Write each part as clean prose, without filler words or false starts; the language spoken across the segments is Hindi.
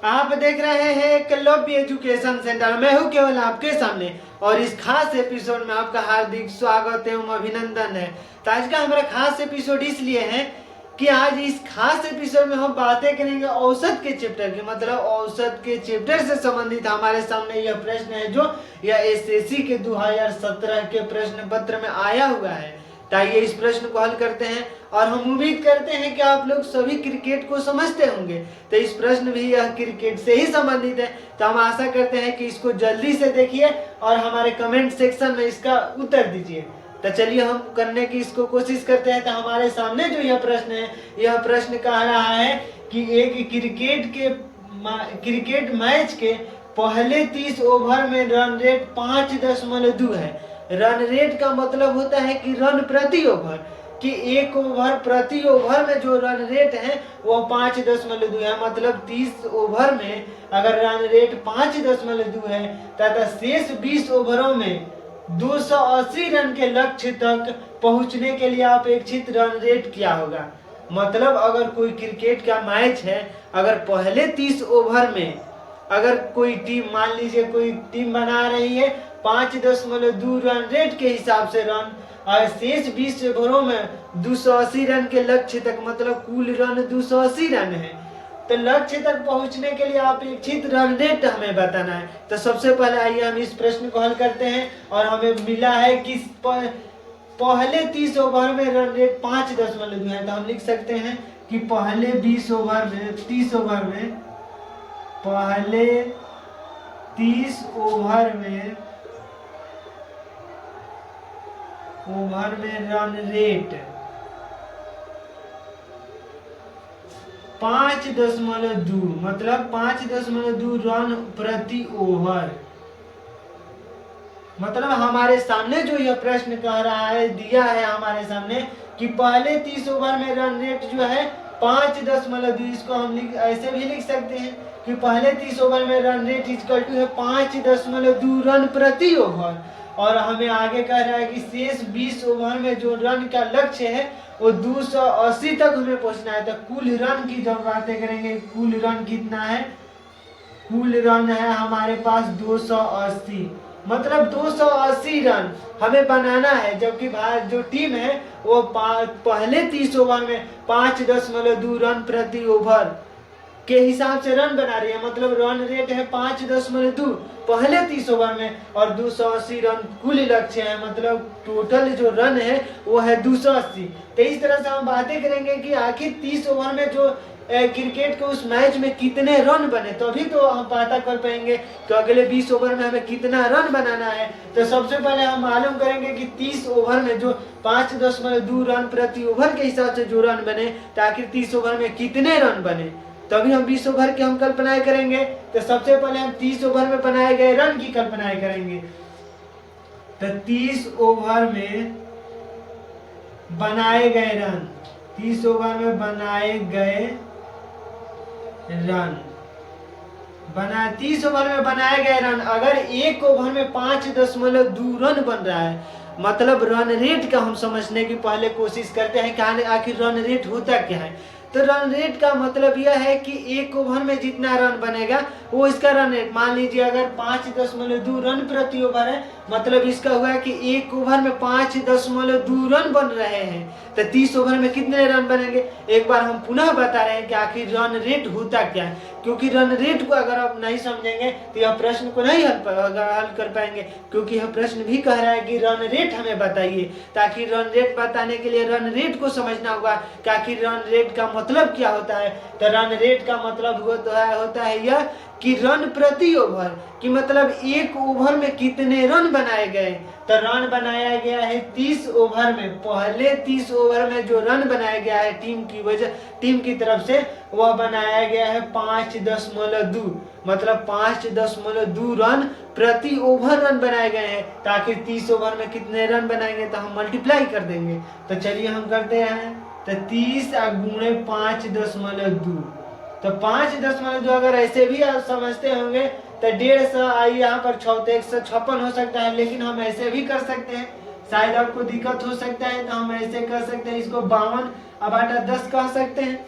आप देख रहे हैं एकलव्य एजुकेशन सेंटर। मैं हूं केवल आपके सामने और इस खास एपिसोड में आपका हार्दिक स्वागत एवं अभिनंदन है। तो आज का हमारा खास एपिसोड इसलिए है कि आज इस खास एपिसोड में हम बातें करेंगे औसत के चैप्टर की, मतलब औसत के चैप्टर से संबंधित हमारे सामने यह प्रश्न है जो यह एसएससी के 2017 के प्रश्न पत्र में आया हुआ है। आइए इस प्रश्न को हल करते हैं और हम उम्मीद करते हैं कि आप लोग सभी क्रिकेट को समझते होंगे। तो इस प्रश्न भी यह क्रिकेट से ही संबंधित है, तो हम आशा करते हैं कि इसको जल्दी से देखिए और हमारे कमेंट सेक्शन में इसका उत्तर दीजिए। तो चलिए हम करने की इसको कोशिश करते हैं। तो हमारे सामने जो यह प्रश्न है, यह प्रश्न कह रहा है कि एक क्रिकेट मैच के पहले 30 ओवर में रन रेट 5.2 है। रन रेट का मतलब होता है कि रन प्रति ओवर, कि एक ओवर प्रति ओवर में जो रन रेट है वो 5.2 है। मतलब 30 ओवर में अगर रन रेट 5.2 है तथा शेष 20 ओवरों में 280 रन के लक्ष्य तक पहुंचने के लिए अपेक्षित रन रेट क्या होगा। मतलब अगर कोई क्रिकेट का मैच है, अगर पहले 30 ओवर में अगर कोई टीम, मान लीजिए कोई टीम बना रही है 5.2 रन रेट के हिसाब से रन, और शेष 20 ओवरों में 280 रन के लक्ष्य तक, मतलब कुल रन 280 रन है, तो लक्ष्य तक पहुंचने के लिए अपेक्षित रन रेट हमें बताना है। तो सबसे पहले आइए हम इस प्रश्न को हल करते हैं। और हमें मिला है कि पहले 30 ओवर में रन रेट 5.2 है। तो हम लिख सकते हैं कि पहले 30 ओवर में पहले 30 ओवर में रन रेट 5.2, मतलब 5.2 रन प्रति ओवर। मतलब हमारे सामने जो यह प्रश्न कह रहा है, दिया है हमारे सामने कि पहले 30 ओवर में रन रेट जो है 5.2, इसको हम ऐसे भी लिख सकते हैं कि पहले 30 ओवर में रन रेट इक्वल टू है 5.2 रन प्रति ओवर। और हमें आगे कह रहा है कि शेष 20 ओवर में जो रन का लक्ष्य है वो 280 तक हमें पहुंचना है। तो कुल रन की जब बातें करेंगे, कुल रन कितना है, कुल रन है हमारे पास 280, मतलब 280 रन हमें बनाना है। जबकि भारत जो टीम है वो पहले 30 ओवर में 5.2 रन प्रति ओवर के हिसाब से रन बना रही है। मतलब रन रेट है 5.2 पहले 30 ओवर में और 280 रन कुल लक्ष्य है, मतलब टोटल जो रन है वो है 280। तो इस तरह से हम बातें करेंगे कि आखिर 30 ओवर में जो क्रिकेट के उस मैच में कितने रन बने, तभी तो हम पता कर पाएंगे कि अगले 20 ओवर में हमें कितना रन बनाना है। तो सबसे पहले हम मालूम करेंगे कि 30 ओवर में जो 5.2 रन प्रति ओवर के हिसाब से जो रन बने, तो आखिर 30 ओवर में कितने रन बने, तभी हम 20 ओवर की हम कल्पनाएं करेंगे। तो सबसे पहले हम 30 ओवर में बनाए गए रन की कल्पनाएं करेंगे। तो 30 ओवर में बनाए गए रन, 30 ओवर में बनाए गए रन, 30 ओवर में बनाए गए रन, अगर एक ओवर में 5.2 रन बन रहा है, मतलब रन रेट का हम समझने की पहले कोशिश करते हैं कि आखिर रन रेट होता क्या है। तो रन रेट का मतलब यह है कि एक ओवर में जितना रन बनेगा वो इसका रन रेट। मान लीजिए अगर 5.2 रन प्रति ओवर है, मतलब इसका हुआ है कि एक ओवर में 5.2 रन बन रहे हैं, तो 30 ओवर में कितने रन बनेंगे। एक बार हम पुनः बता रहे हैं कि आखिर रन रेट होता क्या है, क्योंकि रन रेट को अगर आप नहीं समझेंगे तो यह प्रश्न को नहीं हल कर पाएंगे, क्योंकि यह प्रश्न भी कह रहा है कि रन रेट हमें बताइए। ताकि रन रेट बताने के लिए रन रेट को समझना होगा कि आखिर रन रेट का मतलब क्या होता है। तो रन रेट का मतलब होता है यह कि रन प्रति ओवर, कि मतलब एक ओवर में कितने रन बनाए गए। तो रन बनाया गया है 30 ओवर में, पहले 30 ओवर में जो रन बनाया गया है टीम की तरफ से, वह बनाया गया है 5.2, मतलब 5.2 रन प्रति ओवर रन बनाए गए हैं। ताकि 30 ओवर में कितने रन बनाएंगे तो हम मल्टीप्लाई कर देंगे। तो चलिए हम करते हैं। तो 30 गुणे 5.2, तो 5.2 अगर ऐसे भी आप समझते होंगे तो 150, यहाँ पर 156 हो सकता है, लेकिन हम ऐसे भी कर सकते हैं। शायद आपको दिक्कत हो सकता है तो हम ऐसे कर सकते हैं, इसको 52/10 कह सकते हैं।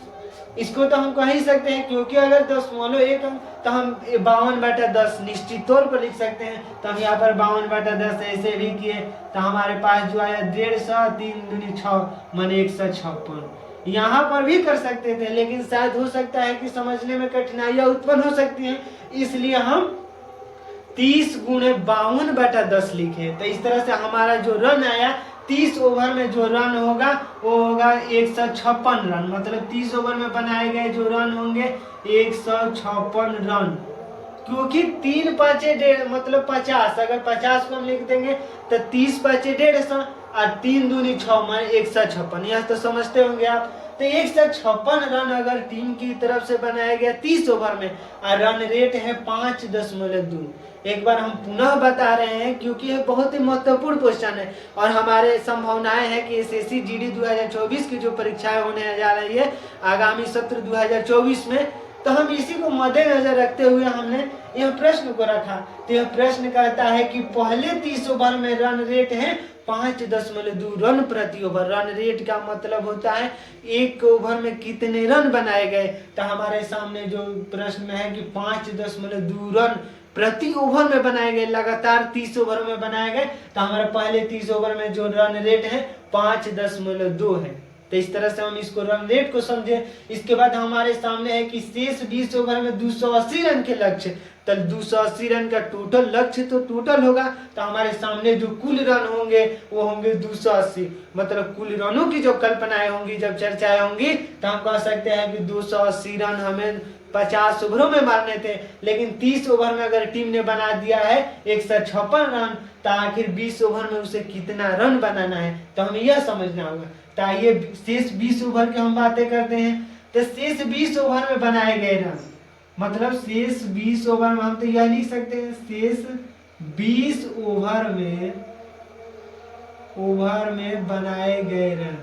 इसको तो हम कह ही सकते हैं, क्योंकि अगर 0.1 तो हम 52/10 निश्चित तौर पर लिख सकते हैं। तो हम यहाँ पर 52/10 ऐसे भी किए तो हमारे पास जो आया 150, 3 दूनी 6 माने 156। यहाँ पर भी कर सकते थे, लेकिन शायद हो सकता है कि समझने में कठिनाइयां उत्पन्न हो सकती हैं, इसलिए हम 30 गुणे 52/10 लिखे। तो इस तरह से हमारा जो रन आया 30 ओवर में जो रन होगा वो होगा 156 रन। मतलब 30 ओवर में बनाए गए जो रन होंगे 156 रन, क्योंकि 3 5 1.5 मतलब 50। अगर 50 को हम लिख देंगे तो 30 5 150 और 3 दूनी 6 माने 156। यह तो समझते होंगे आप। तो 156 रन अगर टीम की तरफ से बनाया गया 30 ओवर में और रन रेट है 5.2। एक बार हम पुनः बता रहे हैं, क्योंकि यह बहुत ही महत्वपूर्ण क्वेश्चन है और हमारे संभावनाएं हैं कि एसएससी जीडी 2024 की जो परीक्षाएं होने जा रही है आगामी सत्र 2024 में, तो हम इसी को मद्देनजर रखते हुए हमने यह प्रश्न को रखा। तो यह प्रश्न कहता है कि पहले 30 ओवर में रन रेट है 5.2 रन प्रति ओवर। रन रेट का मतलब होता है एक ओवर में कितने रन बनाए गए। तो हमारे सामने जो प्रश्न में है कि 5.2 रन प्रति ओवर में बनाए गए, लगातार 30 ओवर में बनाए गए। तो हमारे पहले 30 ओवर में जो रन रेट है 5.2 है। तो इस तरह से हम इसको रन रेट को समझे। इसके बाद हमारे सामने है कि शेष 20 ओवर में 280 रन के लक्ष्य। तो 280 रन का टोटल लक्ष्य तो टोटल होगा, तो हमारे सामने जो कुल रन होंगे वो होंगे 280। मतलब कुल रनों की जो कल्पनाएं होंगी, जब चर्चाएं होंगी, तो हम कह सकते हैं कि 280 रन हमें 50 ओवरों में मारने थे, लेकिन 30 ओवर में अगर टीम ने बना दिया है 156 रन, तो आखिर 20 ओवर में उसे कितना रन बनाना है, तो हमें यह समझना होगा। तो आइए शेष 20 ओवर की हम बातें करते हैं। तो शेष 20 ओवर में बनाए गए रन, मतलब शेष 20 ओवर में हम तो यह लिख सकते हैं शेष 20 ओवर में बनाए गए रन।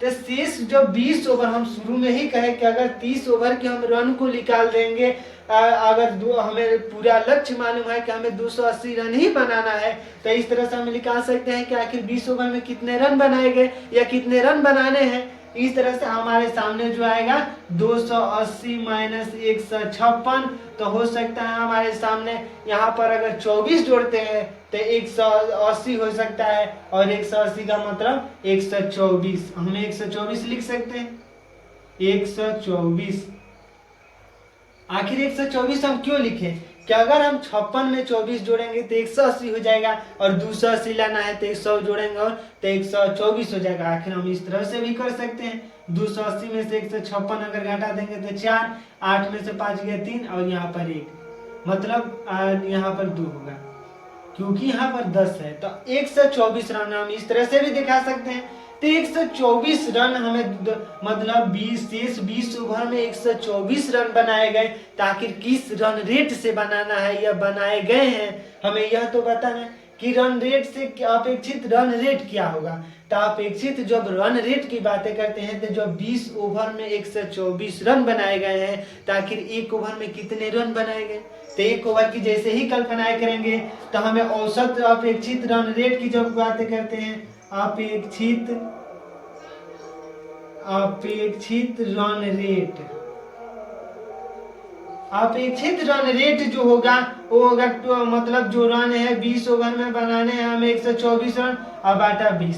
तो शेष जो 20 ओवर, हम शुरू में ही कहे कि अगर 30 ओवर के हम रन को निकाल देंगे, अगर हमें पूरा लक्ष्य मालूम है कि हमें 280 रन ही बनाना है, तो इस तरह से हम निकाल सकते हैं कि आखिर 20 ओवर में कितने रन बनाए गए या कितने रन बनाने हैं। इस तरह से हमारे सामने जो आएगा 280 माइनस 156, तो हो सकता है हमारे सामने यहाँ पर अगर 24 जोड़ते हैं तो 180 हो सकता है, और 180 का मतलब 124, हम 124 लिख सकते हैं। 124, आखिर 124 हम क्यों लिखे कि अगर हम 56 में 24 जोड़ेंगे तो 180 हो जाएगा, और 280 लाना है तो 100 जोड़ेंगे और तो 124 हो जाएगा। आखिर हम इस तरह से भी कर सकते हैं। 280 में से 156 अगर घटा देंगे तो 4, 8 में से 5 गए 3, और यहाँ पर 1, मतलब यहाँ पर 2 होगा, क्योंकि यहाँ पर 10 है। तो 124 रन हम इस तरह से भी दिखा सकते हैं। तो 124 रन हमें, मतलब 20 ओवर में 124 रन बनाए गए। तो आखिर किस रन रेट से बनाना है या बनाए गए हैं, हमें यह तो बताना है कि रन रेट से अपेक्षित रन रेट क्या होगा। तो अपेक्षित जब रन रेट की बातें करते हैं तो जब 20 ओवर में 124 रन बनाए गए हैं, तो आखिर एक ओवर में कितने रन बनाए गए। तो एक ओवर की जैसे ही कल्पनाएं करेंगे तो हमें औसत अपेक्षित रन रेट की जब बातें करते हैं, अपेक्षित रन रेट जो होगा वो होगा तो मतलब जो रन है 20 ओवर में बनाने हैं हमें 124 रन और बाटा 20।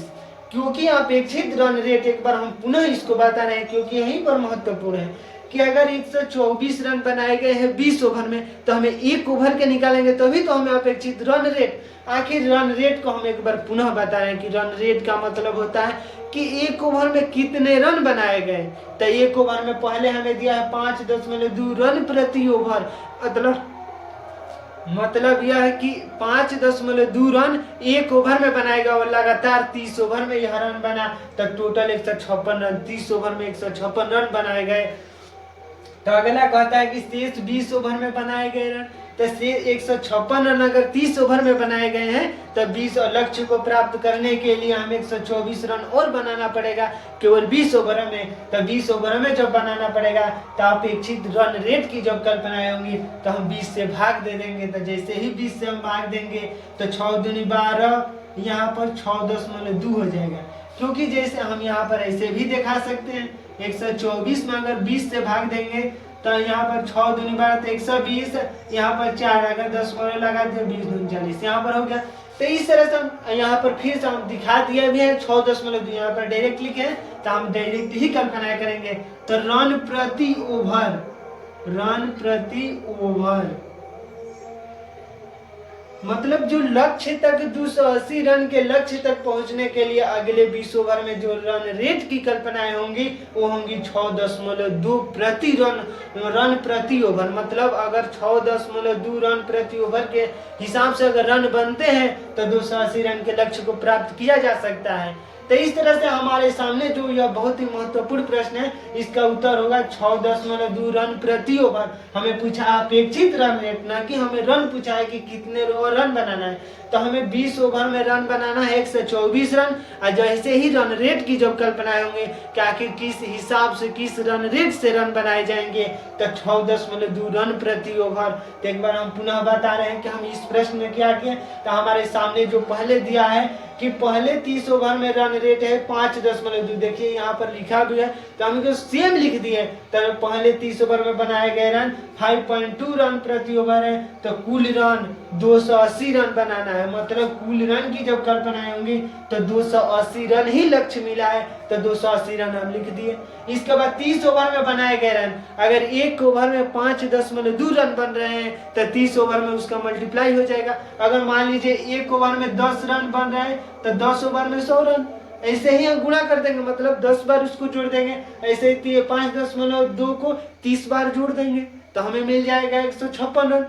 क्योंकि अपेक्षित रन रेट, एक बार हम पुनः इसको बता रहे हैं क्योंकि यहीं पर महत्वपूर्ण है कि अगर 124 रन बनाए गए हैं 20 ओवर में, तो हमें एक ओवर के निकालेंगे तभी तो हमें अपेक्षित रन रेट। आखिर रन रेट को हम एक बार पुनः बता रहे हैं कि रन रेट का मतलब होता है कि एक ओवर में कितने रन बनाए गए। तो एक ओवर में पहले हमें दिया है 5.2 रन प्रति ओवर, मतलब यह है कि 5.2 रन एक ओवर में बनाएगा और लगातार 30 ओवर में यह रन बना, तो टोटल 156 रन, 30 ओवर में 156 रन बनाए गए। तो अगला कहता है कि शेष 20 ओवर में बनाए गए रन, तो शेष 156 रन अगर 30 ओवर में बनाए गए हैं तो 20 और लक्ष्य को प्राप्त करने के लिए हमें 124 रन और बनाना पड़ेगा केवल 20 ओवर में। तो 20 ओवर में जब बनाना पड़ेगा तो अपेक्षित रन रेट की जब कल्पनाएं होंगी तो हम 20 से भाग दे देंगे। तो जैसे ही 20 से हम भाग देंगे तो 6 दूनी 12 यहाँ पर 6.2 हो जाएगा, क्योंकि जैसे हम यहाँ पर ऐसे भी दिखा सकते हैं 124 में अगर 20 से भाग देंगे तो यहाँ पर 6 दूनी 12 तो 120, यहाँ पर 4 अगर 10 लगा दिया 20 दूनी 40, यहाँ पर हो गया। तो इस तरह से हम यहाँ पर फिर से हम दिखा दिया भी है 6.2 यहाँ पर डायरेक्ट लिखे हैं, तो हम डायरेक्ट ही कल्पना करेंगे। तो रन प्रति ओवर मतलब जो लक्ष्य तक 280 रन के लक्ष्य तक पहुंचने के लिए अगले 20 ओवर में जो रन रेट की कल्पनाएं होंगी वो होंगी 6.2 रन प्रति ओवर। मतलब अगर 6.2 रन प्रति ओवर के हिसाब से अगर रन बनते हैं तो 280 रन के लक्ष्य को प्राप्त किया जा सकता है। तो इस तरह से हमारे सामने जो यह बहुत ही महत्वपूर्ण प्रश्न है, इसका उत्तर होगा 6.2 रन प्रति ओवर। हमें पूछा अपेक्षित रन रेट, ना कि हमें रन पूछा है कि कितने रन बनाना है। तो हमें 20 ओवर में रन बनाना है 124 रन, और जैसे ही रन रेट की जब कल्पनाएं होंगे कि आखिर किस हिसाब से किस रन रेट से रन बनाए जाएंगे, तो 6.2 रन प्रति ओवर। तो एक बार हम पुनः बता रहे हैं कि हम इस प्रश्न में क्या किए। तो हमारे सामने जो पहले दिया है कि पहले 30 ओवर में रन रेट है 5.2, देखिए यहाँ पर लिखा भी है, तो हम इसको सेम लिख दिए। तो पहले 30 ओवर में बनाए गए रन 5.2 रन प्रति ओवर है, तो कुल रन 280 रन बनाना है। मतलब कुल रन की जब कल्पनाएं होंगी तो 280 रन ही लक्ष्य मिला है, तो 280 रन हम लिख दिए। इसके बाद 30 ओवर में बनाए गए रन, अगर एक ओवर में 5.2 रन बन रहे हैं तो 30 ओवर में उसका मल्टीप्लाई हो जाएगा। अगर मान लीजिए एक ओवर में 10 रन बन रहे हैं तो 10 ओवर में 100 रन, ऐसे ही हम गुणा कर देंगे, मतलब 10 बार उसको जोड़ देंगे। ऐसे ही 5.2 को 30 बार जोड़ देंगे तो हमें मिल जाएगा 156 रन।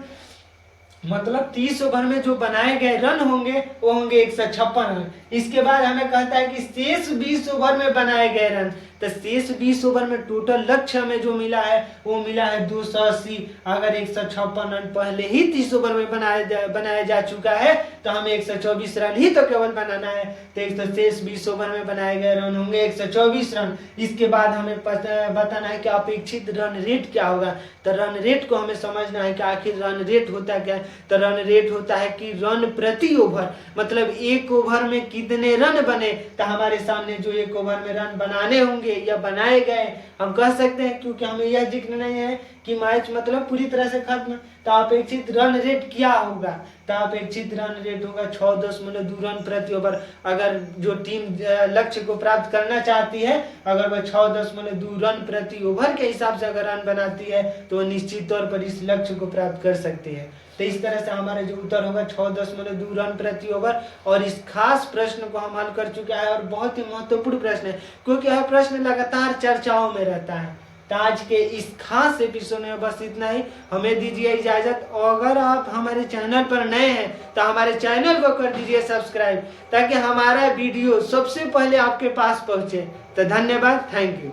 मतलब 30 ओवर में जो बनाए गए रन होंगे वो होंगे 156 रन। इसके बाद हमें कहता है कि शेष 20 ओवर में बनाए गए रन, तो शेष 20 ओवर में टोटल लक्ष्य हमें जो मिला है वो मिला है 280। अगर 156 रन पहले ही 30 ओवर में बनाया जा चुका है तो हमें 124 रन ही तो केवल बनाना है। तो शेष 20 ओवर में बनाए गए रन होंगे 124 रन। इसके बाद हमें बताना है कि अपेक्षित रन रेट क्या होगा। तो रन रेट को हमें समझना है कि आखिर रन रेट होता क्या है। तो रन रेट होता है कि रन प्रति ओवर, मतलब एक ओवर में कितने रन बने। तो हमारे सामने जो एक ओवर में रन बनाने होंगे या बनाए गए हम कह सकते हैं, क्योंकि हमें यह जिक्र नहीं है कि मैच मतलब पूरी तरह से खत्म। तो अपेक्षित रन रेट क्या होगा। तो अपेक्षित रन रेट होगा 6.2 रन प्रति ओवर। अगर जो टीम लक्ष्य को प्राप्त करना चाहती है, अगर वह 6.2 रन प्रति ओवर के हिसाब से अगर रन बनाती है तो वह निश्चित तौर पर इस लक्ष्य को प्राप्त कर सकती है। तो इस तरह से हमारा जो उत्तर होगा 6.2 रन प्रति ओवर। और इस खास प्रश्न को हम हल कर चुके हैं और बहुत ही महत्वपूर्ण प्रश्न है, क्योंकि यह प्रश्न लगातार चर्चाओं में रहता है। तो आज के इस खास एपिसोड में बस इतना ही। हमें दीजिए इजाजत। अगर आप हमारे चैनल पर नए हैं तो हमारे चैनल को कर दीजिए सब्सक्राइब, ताकि हमारा वीडियो सबसे पहले आपके पास पहुंचे। तो धन्यवाद, थैंक यू।